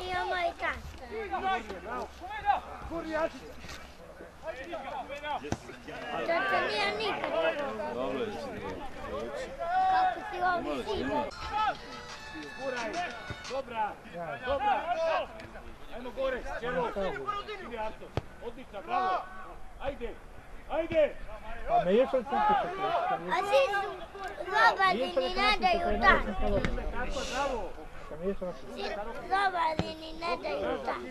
Imamo i kasta. To nije nikad. Kako si ovdje simo. Dobra. Ajmo gore, čelo. Ide Arto. Odlična, bravo. Ajde. A me još od sam A svi su zlobadini, ne daju tak. Svi zlobadini, ne daju tak.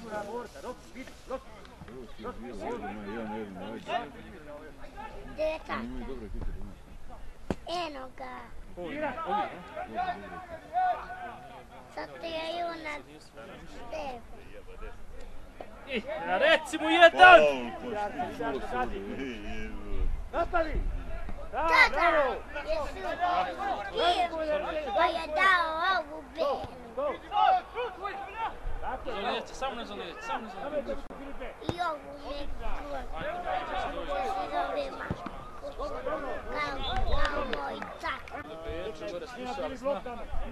Gdje je tak? Eno ga. Sad ti je junac Stefan. Reci mu jedan! Nastavi! Tata! Pa je dao ovu belu. Samo ne zalijeti. I ovu neku sirovima. Kao moj cak.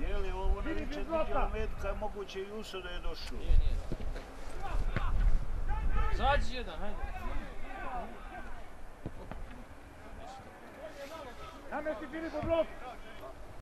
Je li ovo ne liče vidjela metka, moguće i Uso da je došao? Zađi jedan, hajde. Namesti Filipu blok!